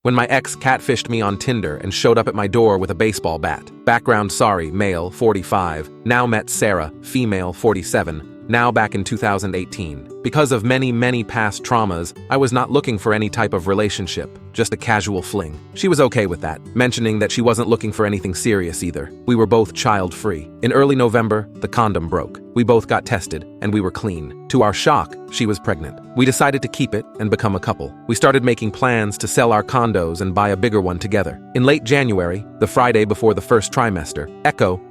when my ex catfished me on Tinder and showed up at my door with a baseball bat. Background: sorry, male, 45, now met Sarah, female, 47, now back in 2018. Because of many past traumas, I was not looking for any type of relationship, just a casual fling. She was okay with that, mentioning that she wasn't looking for anything serious either. We were both child-free. In early November, the condom broke. We both got tested, and we were clean. To our shock, she was pregnant. We decided to keep it and become a couple. We started making plans to sell our condos and buy a bigger one together. In late January, the Friday before the first trimester,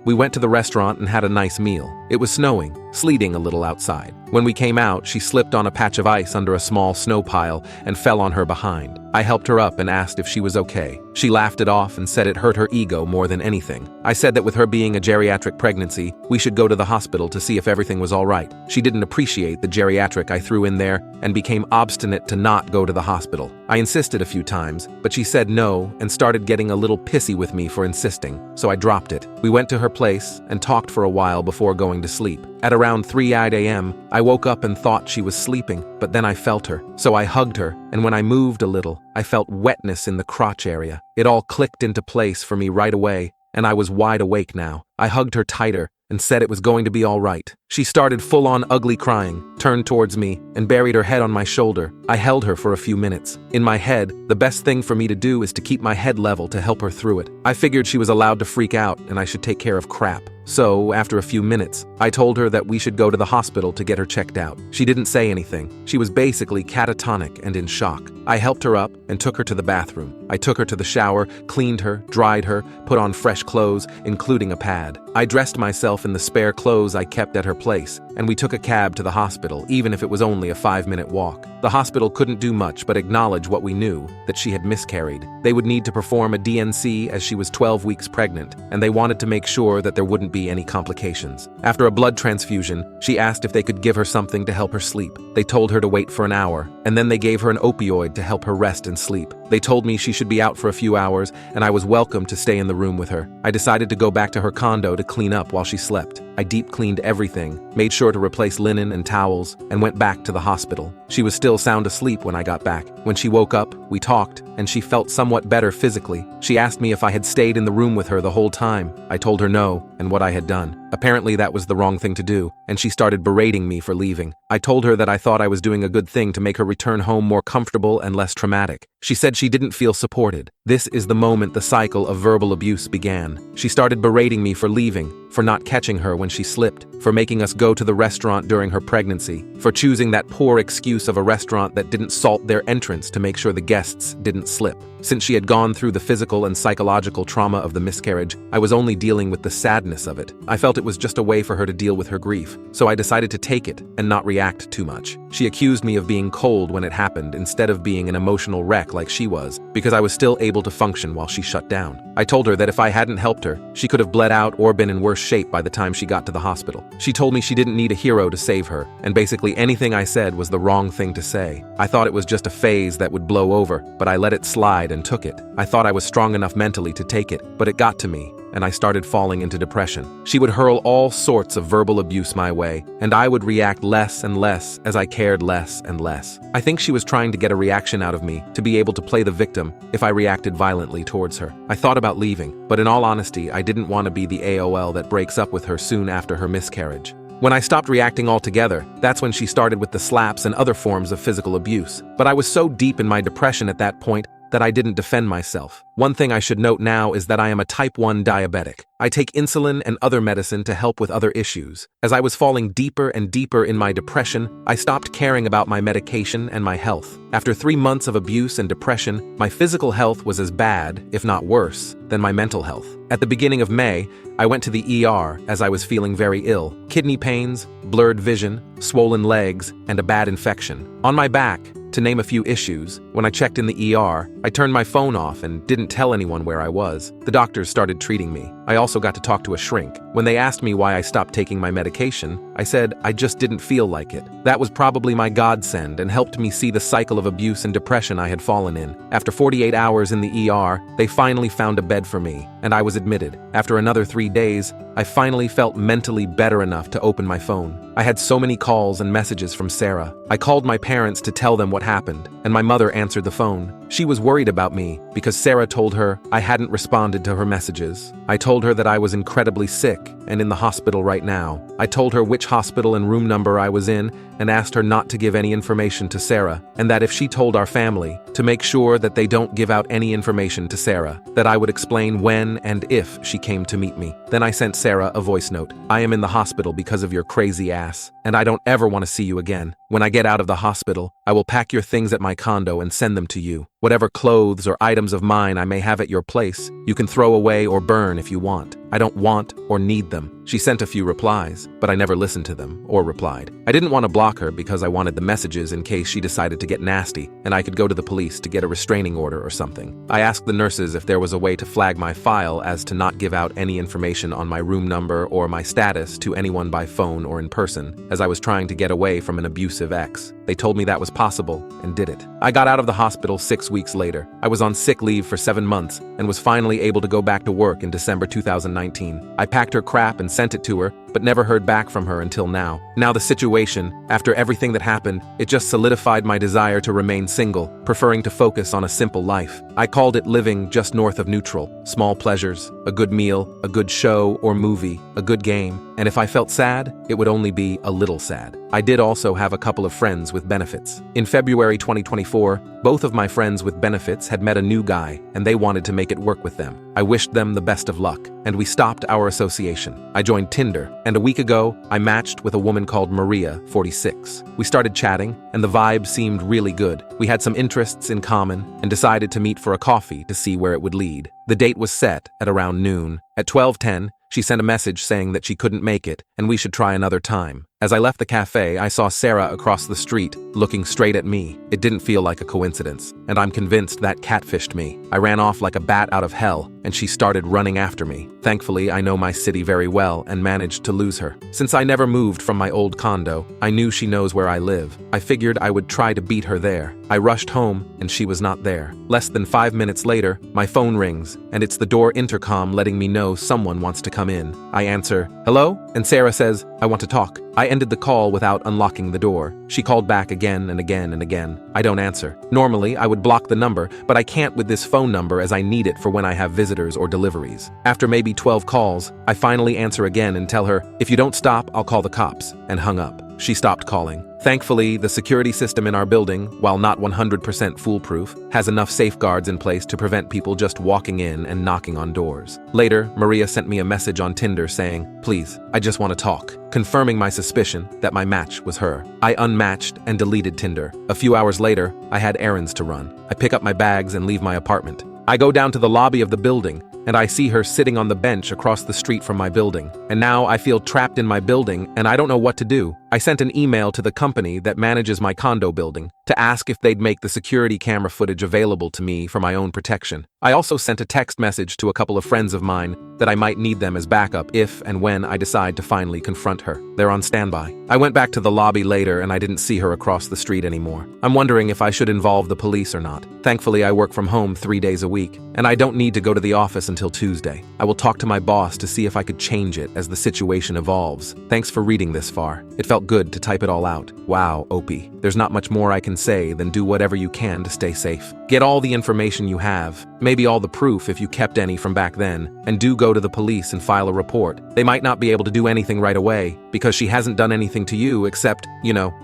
we went to the restaurant and had a nice meal. It was snowing, sleeting a little outside. When we came out, she slipped on a patch of ice under a small snow pile and fell on her behind. I helped her up and asked if she was okay. She laughed it off and said it hurt her ego more than anything. I said that with her being a geriatric pregnancy, we should go to the hospital to see if everything was all right. She didn't appreciate the geriatric I threw in there and became obstinate to not go to the hospital. I insisted a few times, but she said no and started getting a little pissy with me for insisting, so I dropped it. We went to her place and talked for a while before going to sleep. At around 3 a.m., I woke up and thought she was sleeping, but then I felt her. So I hugged her, and when I moved a little, I felt wetness in the crotch area. It all clicked into place for me right away, and I was wide awake now. I hugged her tighter and said it was going to be all right. She started full-on ugly crying, turned towards me, and buried her head on my shoulder. I held her for a few minutes. In my head, the best thing for me to do is to keep my head level to help her through it. I figured she was allowed to freak out and I should take care of crap. So, after a few minutes, I told her that we should go to the hospital to get her checked out. She didn't say anything. She was basically catatonic and in shock. I helped her up and took her to the bathroom. I took her to the shower, cleaned her, dried her, put on fresh clothes, including a pad. I dressed myself in the spare clothes I kept at her place, and we took a cab to the hospital, even if it was only a 5-minute walk. The hospital couldn't do much but acknowledge what we knew, that she had miscarried. They would need to perform a DNC as she was 12 weeks pregnant, and they wanted to make sure that there wouldn't be any complications. After a blood transfusion, she asked if they could give her something to help her sleep. They told her to wait for an hour, and then they gave her an opioid to help her rest and sleep. They told me she should be out for a few hours, and I was welcome to stay in the room with her. I decided to go back to her condo to clean up while she slept. I deep cleaned everything, made sure to replace linen and towels, and went back to the hospital. She was still sound asleep when I got back. When she woke up, we talked, and she felt somewhat better physically. She asked me if I had stayed in the room with her the whole time. I told her no, and what I had done. Apparently that was the wrong thing to do, and she started berating me for leaving. I told her that I thought I was doing a good thing to make her return home more comfortable and less traumatic. She said she didn't feel supported. This is the moment the cycle of verbal abuse began. She started berating me for leaving, for not catching her when she slipped, for making us go to the restaurant during her pregnancy, for choosing that poor excuse of a restaurant that didn't salt their entrance to make sure the guests didn't slip. Since she had gone through the physical and psychological trauma of the miscarriage, I was only dealing with the sadness of it. I felt it was just a way for her to deal with her grief, so I decided to take it and not react too much. She accused me of being cold when it happened instead of being an emotional wreck like she was, because I was still able to function while she shut down. I told her that if I hadn't helped her, she could have bled out or been in worse shape by the time she got to the hospital. She told me she didn't need a hero to save her, and basically anything I said was the wrong thing to say. I thought it was just a phase that would blow over, but I let it slide and took it. I thought I was strong enough mentally to take it, but it got to me, and I started falling into depression. She would hurl all sorts of verbal abuse my way, and I would react less and less as I cared less and less. I think she was trying to get a reaction out of me, to be able to play the victim if I reacted violently towards her. I thought about leaving, but in all honesty, I didn't want to be the AOL that breaks up with her soon after her miscarriage. When I stopped reacting altogether, that's when she started with the slaps and other forms of physical abuse. But I was so deep in my depression at that point that I didn't defend myself. One thing I should note now is that I am a type 1 diabetic. I take insulin and other medicine to help with other issues. As I was falling deeper and deeper in my depression, I stopped caring about my medication and my health. After 3 months of abuse and depression, my physical health was as bad, if not worse, than my mental health. At the beginning of May, I went to the ER as I was feeling very ill. Kidney pains, blurred vision, swollen legs, and a bad infection. On my back, to name a few issues, when I checked in the ER, I turned my phone off and didn't tell anyone where I was. The doctors started treating me. I also got to talk to a shrink. When they asked me why I stopped taking my medication, I said I just didn't feel like it. That was probably my godsend and helped me see the cycle of abuse and depression I had fallen in. After 48 hours in the ER, they finally found a bed for me, and I was admitted. After another 3 days, I finally felt mentally better enough to open my phone. I had so many calls and messages from Sarah. I called my parents to tell them what happened, and my mother answered the phone. She was worried about me because Sarah told her I hadn't responded to her messages. I told her that I was incredibly sick and in the hospital right now. I told her which hospital and room number I was in and asked her not to give any information to Sarah, and that if she told our family, to make sure that they don't give out any information to Sarah, that I would explain when and if she came to meet me. Then I sent Sarah a voice note. I am in the hospital because of your crazy ass, and I don't ever want to see you again. When I get out of the hospital, I will pack your things at my condo and send them to you. Whatever clothes or items of mine I may have at your place, you can throw away or burn if you want. I don't want or need them. She sent a few replies, but I never listened to them or replied. I didn't want to block her because I wanted the messages in case she decided to get nasty and I could go to the police to get a restraining order or something. I asked the nurses if there was a way to flag my file as to not give out any information on my room number or my status to anyone by phone or in person, as I was trying to get away from an abusive ex. They told me that was possible and did it. I got out of the hospital 6 weeks later. I was on sick leave for 7 months and was finally able to go back to work in December 2019. I packed her crap and sent it to her, but never heard back from her until now. Now the situation, after everything that happened, it just solidified my desire to remain single, preferring to focus on a simple life. I called it living just north of neutral. Small pleasures, a good meal, a good show or movie, a good game, and if I felt sad, it would only be a little sad. I did also have a couple of friends with benefits. In February 2024, both of my friends with benefits had met a new guy, and they wanted to make it work with them. I wished them the best of luck, and we stopped our association. I joined Tinder, and a week ago, I matched with a woman called Maria, 46. We started chatting, and the vibe seemed really good. We had some interests in common, and decided to meet for a coffee to see where it would lead. The date was set at around noon. At 12:10, she sent a message saying that she couldn't make it, and we should try another time. As I left the cafe, I saw Sarah across the street, looking straight at me. It didn't feel like a coincidence, and I'm convinced that catfished me. I ran off like a bat out of hell, and she started running after me. Thankfully, I know my city very well and managed to lose her. Since I never moved from my old condo, I knew she knows where I live. I figured I would try to beat her there. I rushed home, and she was not there. Less than 5 minutes later, my phone rings, and it's the door intercom letting me know someone wants to come in. I answer, "Hello?" And Sarah says, "I want to talk." I ended the call without unlocking the door. She called back again and again and again. I don't answer. Normally, I would block the number, but I can't with this phone number as I need it for when I have visitors or deliveries. After maybe 12 calls, I finally answer again and tell her, "If you don't stop, I'll call the cops," and hung up. She stopped calling. Thankfully, the security system in our building, while not 100% foolproof, has enough safeguards in place to prevent people just walking in and knocking on doors. Later, Maria sent me a message on Tinder saying, "Please, I just want to talk," confirming my suspicion that my match was her. I unmatched and deleted Tinder. A few hours later, I had errands to run. I pick up my bags and leave my apartment. I go down to the lobby of the building, and I see her sitting on the bench across the street from my building. And now I feel trapped in my building, and I don't know what to do. I sent an email to the company that manages my condo building to ask if they'd make the security camera footage available to me for my own protection. I also sent a text message to a couple of friends of mine that I might need them as backup if and when I decide to finally confront her. They're on standby. I went back to the lobby later and I didn't see her across the street anymore. I'm wondering if I should involve the police or not. Thankfully, I work from home 3 days a week, and I don't need to go to the office until Tuesday. I will talk to my boss to see if I could change it as the situation evolves. Thanks for reading this far. It felt good to type it all out. Wow, Opie. There's not much more I can say than do whatever you can to stay safe. Get all the information you have, maybe all the proof if you kept any from back then, and do go to the police and file a report. They might not be able to do anything right away, because she hasn't done anything to you except,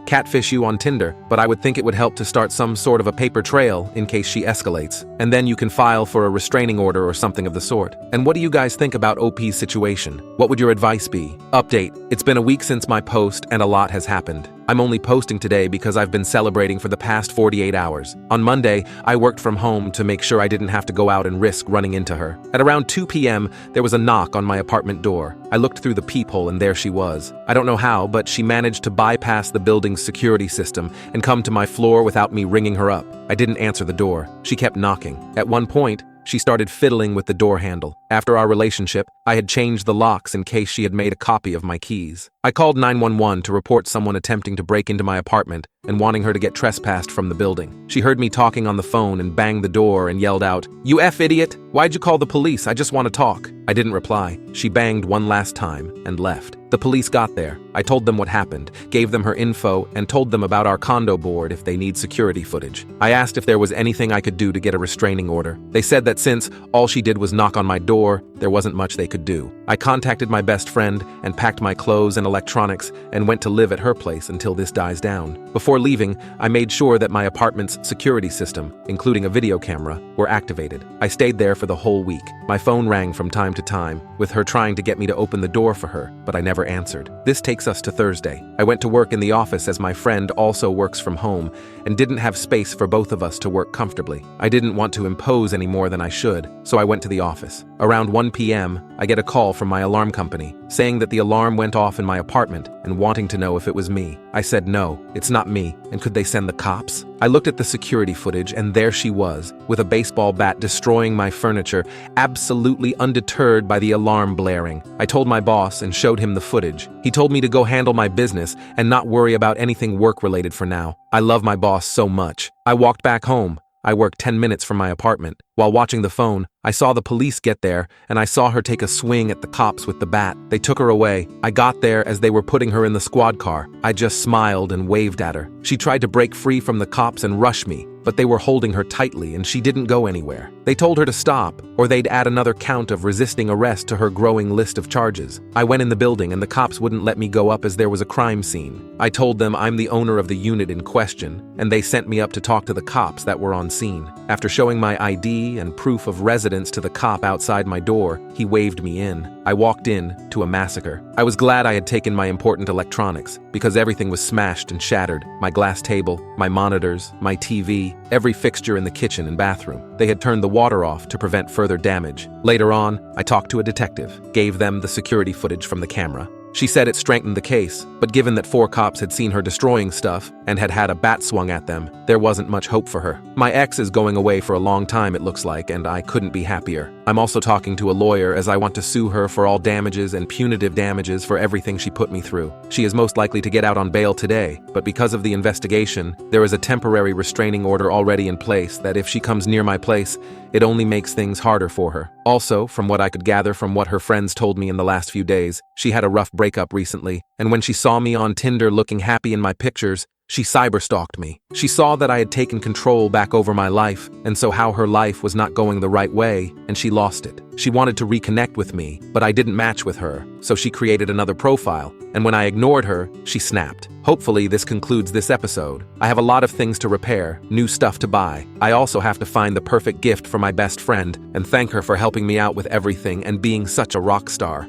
catfish you on Tinder, but I would think it would help to start some sort of a paper trail in case she escalates, and then you can file for a restraining order or something of the sort. And what do you guys think about OP's situation? What would your advice be? Update. It's been a week since my post and a lot has happened. I'm only posting today because I've been celebrating for the past 48 hours. On Monday, I worked from home to make sure I didn't have to go out and risk running into her. At around 2 p.m., there was a knock on my apartment door. I looked through the peephole and there she was. I don't know how, but she managed to bypass the building's security system and come to my floor without me ringing her up. I didn't answer the door. She kept knocking. At one point, she started fiddling with the door handle. After our relationship, I had changed the locks in case she had made a copy of my keys. I called 911 to report someone attempting to break into my apartment, and wanting her to get trespassed from the building. She heard me talking on the phone and banged the door and yelled out, "You F idiot! Why'd you call the police? I just want to talk." I didn't reply. She banged one last time and left. The police got there. I told them what happened, gave them her info, and told them about our condo board if they need security footage. I asked if there was anything I could do to get a restraining order. They said that since all she did was knock on my door, there wasn't much they could do. I contacted my best friend and packed my clothes and electronics and went to live at her place until this dies down. Before leaving, I made sure that my apartment's security system, including a video camera, were activated. I stayed there for the whole week. My phone rang from time to time, with her trying to get me to open the door for her, but I never answered. This takes us to Thursday. I went to work in the office as my friend also works from home and didn't have space for both of us to work comfortably. I didn't want to impose any more than I should, so I went to the office. Around 1 p.m., I get a call from my alarm company, saying that the alarm went off in my apartment and wanting to know if it was me. I said no, it's not me, and could they send the cops? I looked at the security footage and there she was, with a baseball bat destroying my furniture, absolutely undeterred by the alarm blaring. I told my boss and showed him the footage. He told me to go handle my business and not worry about anything work-related for now. I love my boss so much. I walked back home. I worked 10 minutes from my apartment. While watching the phone, I saw the police get there, and I saw her take a swing at the cops with the bat. They took her away. I got there as they were putting her in the squad car. I just smiled and waved at her. She tried to break free from the cops and rush me, but they were holding her tightly and she didn't go anywhere. They told her to stop, or they'd add another count of resisting arrest to her growing list of charges. I went in the building and the cops wouldn't let me go up as there was a crime scene. I told them I'm the owner of the unit in question, and they sent me up to talk to the cops that were on scene. After showing my ID and proof of residence to the cop outside my door, he waved me in. I walked in to a massacre. I was glad I had taken my important electronics, because everything was smashed and shattered. My glass table, my monitors, my TV, every fixture in the kitchen and bathroom. They had turned the water off to prevent further damage. Later on, I talked to a detective, gave them the security footage from the camera. She said it strengthened the case, but given that 4 cops had seen her destroying stuff and had had a bat swung at them, there wasn't much hope for her. My ex is going away for a long time, it looks like, and I couldn't be happier. I'm also talking to a lawyer as I want to sue her for all damages and punitive damages for everything she put me through. She is most likely to get out on bail today, but because of the investigation, there is a temporary restraining order already in place that if she comes near my place, it only makes things harder for her. Also, from what I could gather from what her friends told me in the last few days, she had a rough breakup recently, and when she saw me on Tinder looking happy in my pictures, she cyberstalked me. She saw that I had taken control back over my life, and so how her life was not going the right way, and she lost it. She wanted to reconnect with me, but I didn't match with her, so she created another profile, and when I ignored her, she snapped. Hopefully this concludes this episode. I have a lot of things to repair, new stuff to buy. I also have to find the perfect gift for my best friend, and thank her for helping me out with everything and being such a rock star.